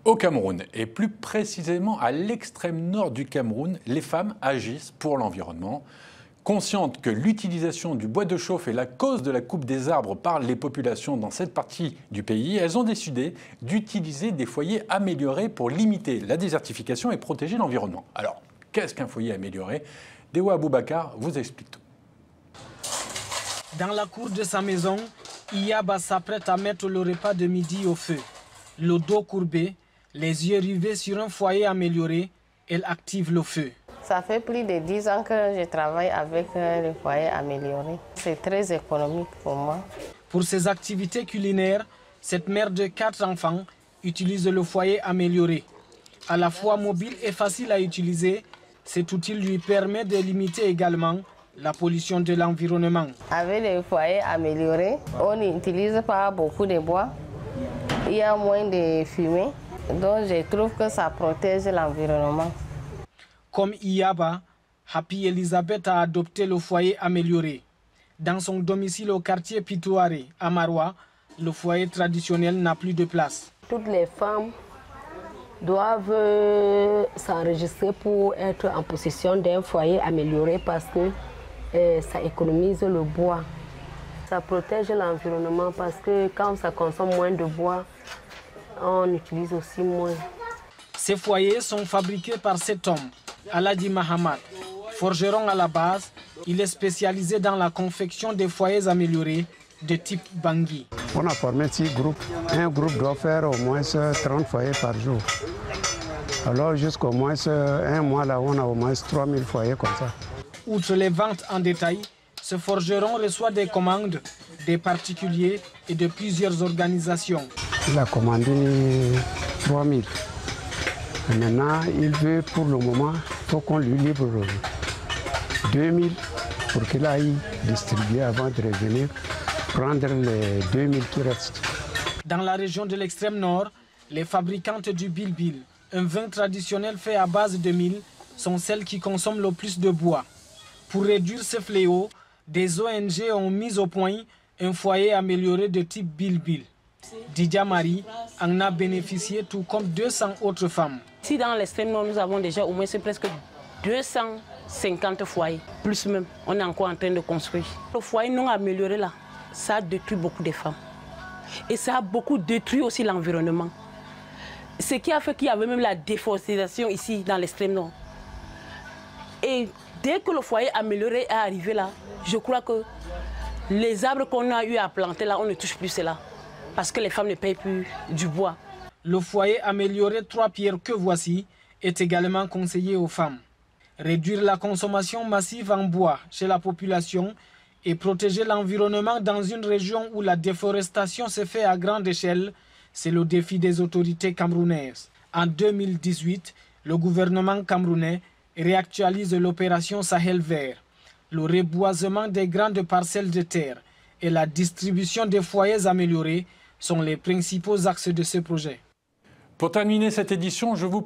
Au Cameroun, et plus précisément à l'extrême nord du Cameroun, les femmes agissent pour l'environnement. Conscientes que l'utilisation du bois de chauffe est la cause de la coupe des arbres par les populations dans cette partie du pays, elles ont décidé d'utiliser des foyers améliorés pour limiter la désertification et protéger l'environnement. Alors, qu'est-ce qu'un foyer amélioré? Dewa Aboubakar vous explique tout. Dans la cour de sa maison, Iyaba s'apprête à mettre le repas de midi au feu. Le dos courbé, les yeux rivés sur un foyer amélioré, elle active le feu. Ça fait plus de 10 ans que je travaille avec le foyer amélioré. C'est très économique pour moi. Pour ses activités culinaires, cette mère de 4 enfants utilise le foyer amélioré. À la fois mobile et facile à utiliser, cet outil lui permet de limiter également la pollution de l'environnement. Avec le foyer amélioré, on n'utilise pas beaucoup de bois. Il y a moins de fumée, donc je trouve que ça protège l'environnement. Comme Iyaba, Happy Elisabeth a adopté le foyer amélioré. Dans son domicile au quartier Pitouaré, à Maroua, le foyer traditionnel n'a plus de place. Toutes les femmes doivent s'enregistrer pour être en possession d'un foyer amélioré parce que ça économise le bois. Ça protège l'environnement parce que quand ça consomme moins de bois, on utilise aussi moins. Ces foyers sont fabriqués par cet homme, Aladi Mahamad. Forgeron à la base, il est spécialisé dans la confection des foyers améliorés de type Bangui. On a formé 6 groupes. Un groupe doit faire au moins 30 foyers par jour. Alors jusqu'au moins un mois, là, on a au moins 3000 foyers comme ça. Outre les ventes en détail, ce forgeron reçoit des commandes des particuliers et de plusieurs organisations. Il a commandé 3000. Et maintenant, il veut pour le moment, il faut qu'on lui livre 2000 pour qu'il aille distribuer avant de revenir, prendre les 2000 qui restent. Dans la région de l'extrême nord, les fabricantes du bilbil, un vin traditionnel fait à base de mil, sont celles qui consomment le plus de bois. Pour réduire ce fléau, des ONG ont mis au point un foyer amélioré de type bilbil. Didia Marie en a bénéficié tout comme 200 autres femmes. Ici dans l'extrême nord, nous avons déjà au moins presque 250 foyers, plus même, on est encore en train de construire. Le foyer non amélioré là, ça a détruit beaucoup de femmes. Et ça a beaucoup détruit aussi l'environnement. Ce qui a fait qu'il y avait même la déforestation ici dans l'extrême nord. Et dès que le foyer amélioré est arrivé là, je crois que les arbres qu'on a eu à planter là, on ne touche plus cela. Parce que les femmes ne payent plus du bois. Le foyer amélioré 3 pierres que voici est également conseillé aux femmes. Réduire la consommation massive en bois chez la population et protéger l'environnement dans une région où la déforestation se fait à grande échelle, c'est le défi des autorités camerounaises. En 2018, le gouvernement camerounais réactualise l'opération Sahel Vert. Le reboisement des grandes parcelles de terre et la distribution des foyers améliorés sont les principaux axes de ce projet. Pour terminer cette édition, je vous